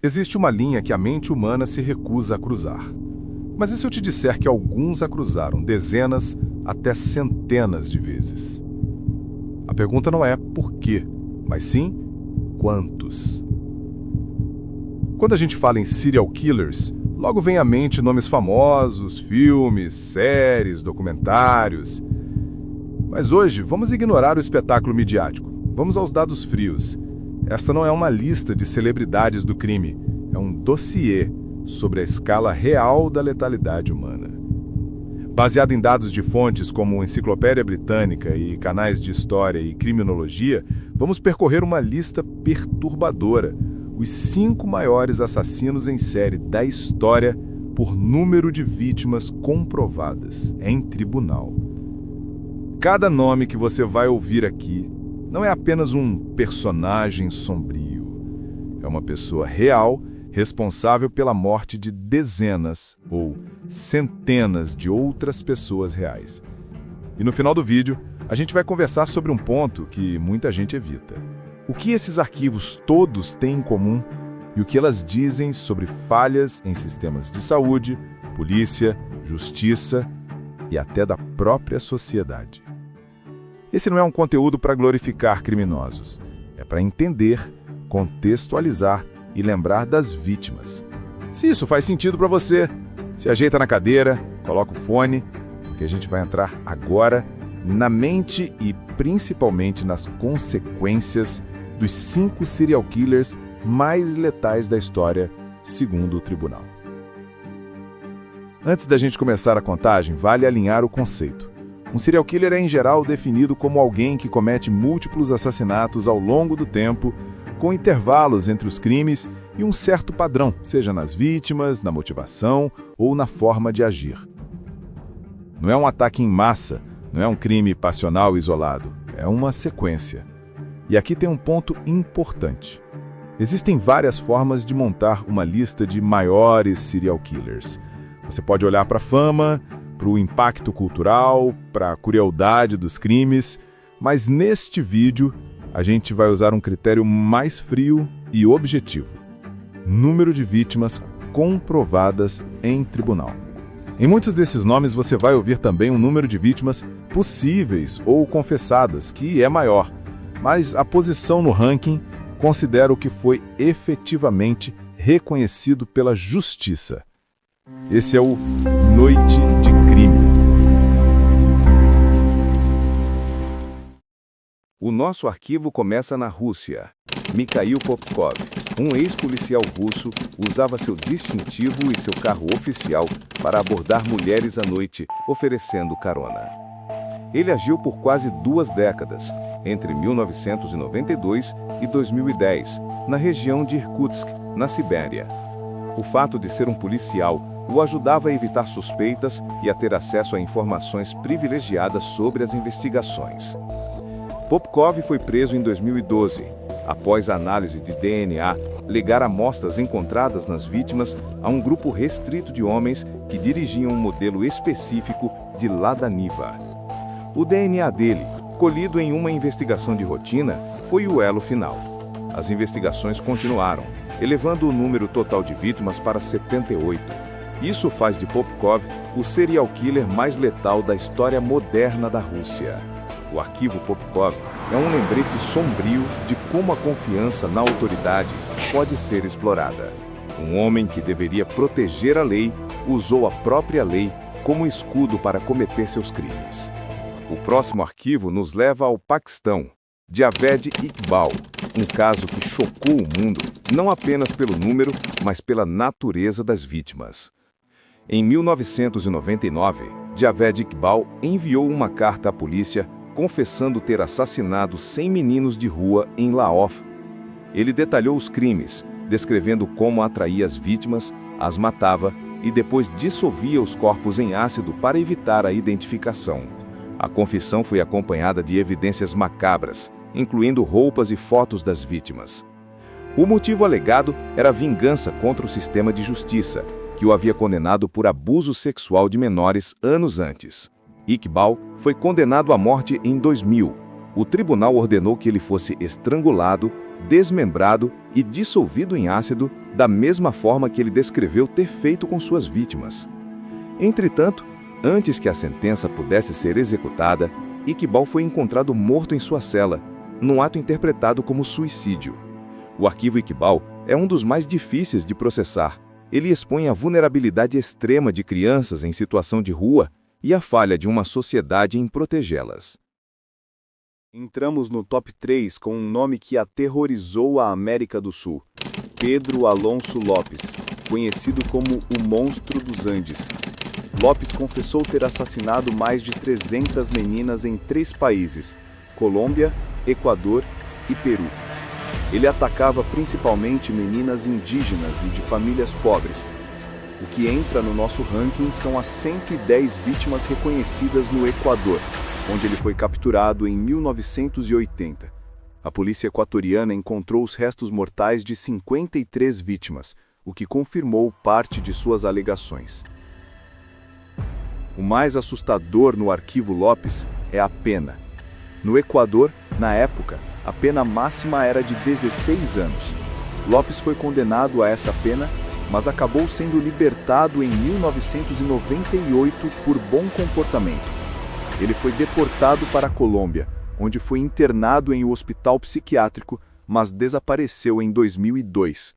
Existe uma linha que a mente humana se recusa a cruzar. Mas e se eu te disser que alguns a cruzaram dezenas até centenas de vezes? A pergunta não é por quê, mas sim quantos. Quando a gente fala em serial killers, logo vem à mente nomes famosos, filmes, séries, documentários. Mas hoje vamos ignorar o espetáculo midiático. Vamos aos dados frios. Esta não é uma lista de celebridades do crime, é um dossiê sobre a escala real da letalidade humana. Baseado em dados de fontes como Enciclopédia Britânica e canais de história e criminologia, vamos percorrer uma lista perturbadora: os 5 maiores assassinos em série da história por número de vítimas comprovadas em tribunal. Cada nome que você vai ouvir aqui não é apenas um personagem sombrio. É uma pessoa real, responsável pela morte de dezenas ou centenas de outras pessoas reais. E no final do vídeo, a gente vai conversar sobre um ponto que muita gente evita. O que esses arquivos todos têm em comum e o que elas dizem sobre falhas em sistemas de saúde, polícia, justiça e até da própria sociedade. Esse não é um conteúdo para glorificar criminosos. É para entender, contextualizar e lembrar das vítimas. Se isso faz sentido para você, se ajeita na cadeira, coloca o fone, porque a gente vai entrar agora na mente e principalmente nas consequências dos 5 serial killers mais letais da história, segundo o tribunal. Antes da gente começar a contagem, vale alinhar o conceito. Um serial killer é, em geral, definido como alguém que comete múltiplos assassinatos ao longo do tempo, com intervalos entre os crimes e um certo padrão, seja nas vítimas, na motivação ou na forma de agir. Não é um ataque em massa, não é um crime passional isolado, é uma sequência. E aqui tem um ponto importante. Existem várias formas de montar uma lista de maiores serial killers. Você pode olhar para a fama, para o impacto cultural, para a crueldade dos crimes, mas neste vídeo a gente vai usar um critério mais frio e objetivo: número de vítimas comprovadas em tribunal. Em muitos desses nomes você vai ouvir também um número de vítimas possíveis ou confessadas, que é maior, mas a posição no ranking considera o que foi efetivamente reconhecido pela justiça. Esse é o Noite de Crime. O nosso arquivo começa na Rússia. Mikhail Popkov, um ex-policial russo, usava seu distintivo e seu carro oficial para abordar mulheres à noite, oferecendo carona. Ele agiu por quase 2 décadas, entre 1992 e 2010, na região de Irkutsk, na Sibéria. O fato de ser um policial o ajudava a evitar suspeitas e a ter acesso a informações privilegiadas sobre as investigações. Popkov foi preso em 2012, após a análise de DNA ligar amostras encontradas nas vítimas a um grupo restrito de homens que dirigiam um modelo específico de Lada Niva. O DNA dele, colhido em uma investigação de rotina, foi o elo final. As investigações continuaram, elevando o número total de vítimas para 78. Isso faz de Popkov o serial killer mais letal da história moderna da Rússia. O arquivo Popkov é um lembrete sombrio de como a confiança na autoridade pode ser explorada. Um homem que deveria proteger a lei usou a própria lei como escudo para cometer seus crimes. O próximo arquivo nos leva ao Paquistão. Javed Iqbal, um caso que chocou o mundo, não apenas pelo número, mas pela natureza das vítimas. Em 1999, Javed Iqbal enviou uma carta à polícia confessando ter assassinado 100 meninos de rua em Laos. Ele detalhou os crimes, descrevendo como atraía as vítimas, as matava e depois dissolvia os corpos em ácido para evitar a identificação. A confissão foi acompanhada de evidências macabras, incluindo roupas e fotos das vítimas. O motivo alegado era vingança contra o sistema de justiça, que o havia condenado por abuso sexual de menores anos antes. Iqbal foi condenado à morte em 2000. O tribunal ordenou que ele fosse estrangulado, desmembrado e dissolvido em ácido da mesma forma que ele descreveu ter feito com suas vítimas. Entretanto, antes que a sentença pudesse ser executada, Iqbal foi encontrado morto em sua cela, num ato interpretado como suicídio. O arquivo Iqbal é um dos mais difíceis de processar. Ele expõe a vulnerabilidade extrema de crianças em situação de rua e a falha de uma sociedade em protegê-las. Entramos no top 3 com um nome que aterrorizou a América do Sul: Pedro Alonso Lopes, conhecido como o Monstro dos Andes. Lopes confessou ter assassinado mais de 300 meninas em 3 países: Colômbia, Equador e Peru. Ele atacava principalmente meninas indígenas e de famílias pobres. O que entra no nosso ranking são as 110 vítimas reconhecidas no Equador, onde ele foi capturado em 1980. A polícia equatoriana encontrou os restos mortais de 53 vítimas, o que confirmou parte de suas alegações. O mais assustador no arquivo Lopes é a pena. No Equador, na época, a pena máxima era de 16 anos. Lopes foi condenado a essa pena, mas acabou sendo libertado em 1998 por bom comportamento. Ele foi deportado para a Colômbia, onde foi internado em um hospital psiquiátrico, mas desapareceu em 2002.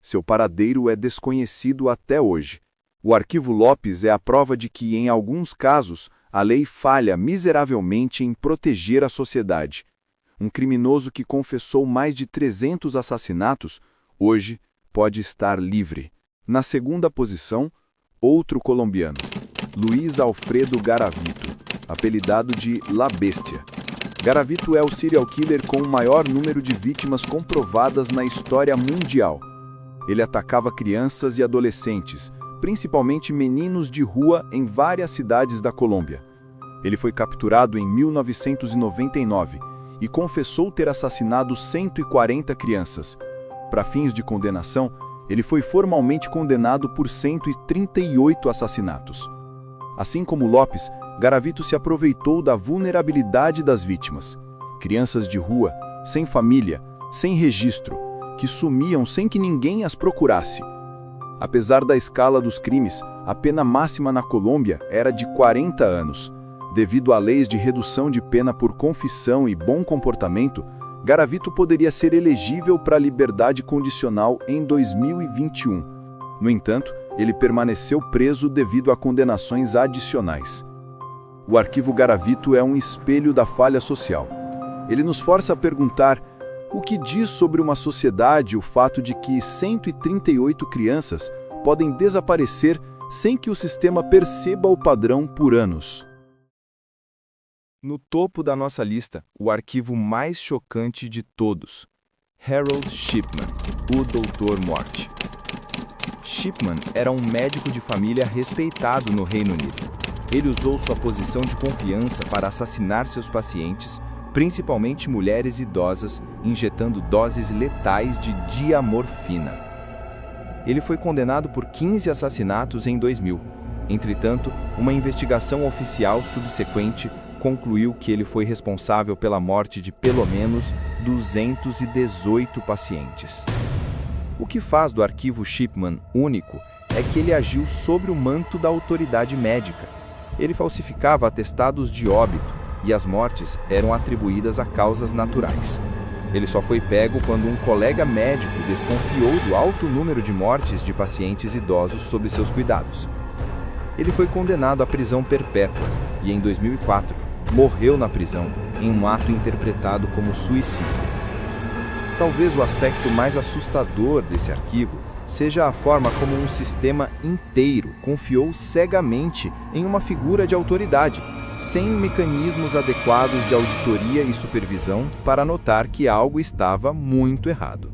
Seu paradeiro é desconhecido até hoje. O arquivo Lopes é a prova de que, em alguns casos, a lei falha miseravelmente em proteger a sociedade. Um criminoso que confessou mais de 300 assassinatos, hoje pode estar livre. Na segunda posição, outro colombiano, Luiz Alfredo Garavito, apelidado de La Bestia. Garavito é o serial killer com o maior número de vítimas comprovadas na história mundial. Ele atacava crianças e adolescentes, principalmente meninos de rua em várias cidades da Colômbia. Ele foi capturado em 1999 e confessou ter assassinado 140 crianças. Para fins de condenação, ele foi formalmente condenado por 138 assassinatos. Assim como Lopes, Garavito se aproveitou da vulnerabilidade das vítimas. Crianças de rua, sem família, sem registro, que sumiam sem que ninguém as procurasse. Apesar da escala dos crimes, a pena máxima na Colômbia era de 40 anos. Devido a leis de redução de pena por confissão e bom comportamento, Garavito poderia ser elegível para a liberdade condicional em 2021. No entanto, ele permaneceu preso devido a condenações adicionais. O arquivo Garavito é um espelho da falha social. Ele nos força a perguntar o que diz sobre uma sociedade o fato de que 138 crianças podem desaparecer sem que o sistema perceba o padrão por anos. No topo da nossa lista, o arquivo mais chocante de todos, Harold Shipman, o Doutor Morte. Shipman era um médico de família respeitado no Reino Unido. Ele usou sua posição de confiança para assassinar seus pacientes, principalmente mulheres idosas, injetando doses letais de diamorfina. Ele foi condenado por 15 assassinatos em 2000. Entretanto, uma investigação oficial subsequente concluiu que ele foi responsável pela morte de pelo menos 218 pacientes. O que faz do arquivo Shipman único é que ele agiu sob o manto da autoridade médica. Ele falsificava atestados de óbito e as mortes eram atribuídas a causas naturais. Ele só foi pego quando um colega médico desconfiou do alto número de mortes de pacientes idosos sob seus cuidados. Ele foi condenado à prisão perpétua e, em 2004, morreu na prisão em um ato interpretado como suicídio. Talvez o aspecto mais assustador desse arquivo seja a forma como um sistema inteiro confiou cegamente em uma figura de autoridade, sem mecanismos adequados de auditoria e supervisão para notar que algo estava muito errado.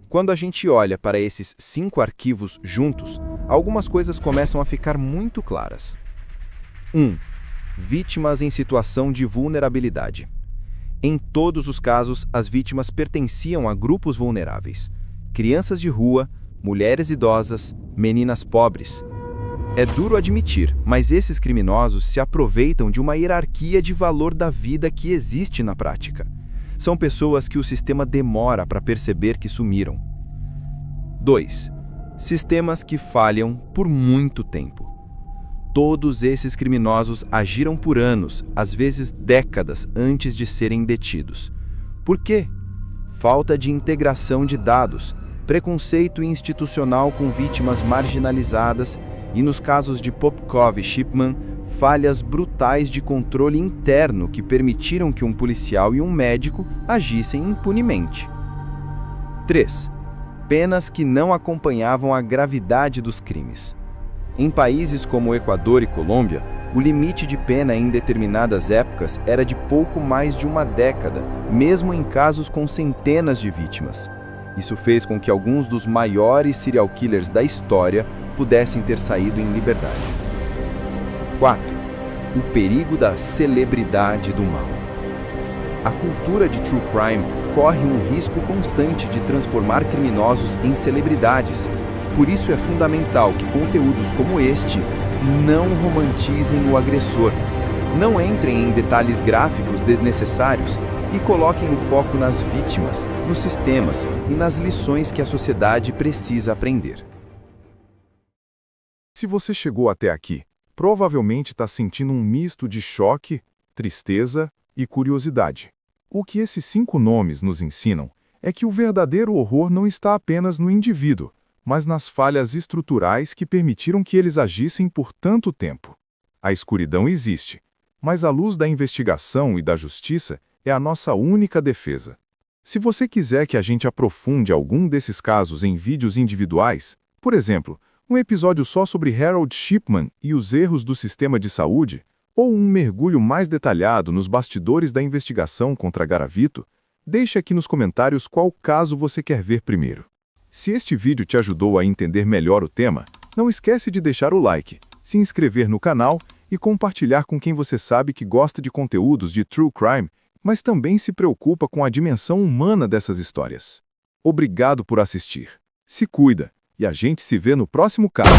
Quando a gente olha para esses 5 arquivos juntos, algumas coisas começam a ficar muito claras. 1. Vítimas em situação de vulnerabilidade. Em todos os casos, as vítimas pertenciam a grupos vulneráveis: crianças de rua, mulheres idosas, meninas pobres. É duro admitir, mas esses criminosos se aproveitam de uma hierarquia de valor da vida que existe na prática. São pessoas que o sistema demora para perceber que sumiram. 2. Sistemas que falham por muito tempo. Todos esses criminosos agiram por anos, às vezes décadas, antes de serem detidos. Por quê? Falta de integração de dados, preconceito institucional com vítimas marginalizadas e, nos casos de Popkov e Shipman, falhas brutais de controle interno que permitiram que um policial e um médico agissem impunemente. 3. Penas que não acompanhavam a gravidade dos crimes. Em países como o Equador e Colômbia, o limite de pena em determinadas épocas era de pouco mais de uma década, mesmo em casos com centenas de vítimas. Isso fez com que alguns dos maiores serial killers da história pudessem ter saído em liberdade. 4. O perigo da celebridade do mal. A cultura de true crime corre um risco constante de transformar criminosos em celebridades. Por isso é fundamental que conteúdos como este não romantizem o agressor, não entrem em detalhes gráficos desnecessários e coloquem o foco nas vítimas, nos sistemas e nas lições que a sociedade precisa aprender. Se você chegou até aqui, provavelmente está sentindo um misto de choque, tristeza e curiosidade. O que esses 5 nomes nos ensinam é que o verdadeiro horror não está apenas no indivíduo, mas nas falhas estruturais que permitiram que eles agissem por tanto tempo. A escuridão existe, mas a luz da investigação e da justiça é a nossa única defesa. Se você quiser que a gente aprofunde algum desses casos em vídeos individuais, por exemplo, um episódio só sobre Harold Shipman e os erros do sistema de saúde, ou um mergulho mais detalhado nos bastidores da investigação contra Garavito, deixe aqui nos comentários qual caso você quer ver primeiro. Se este vídeo te ajudou a entender melhor o tema, não esquece de deixar o like, se inscrever no canal e compartilhar com quem você sabe que gosta de conteúdos de True Crime, mas também se preocupa com a dimensão humana dessas histórias. Obrigado por assistir. Se cuida e a gente se vê no próximo caso.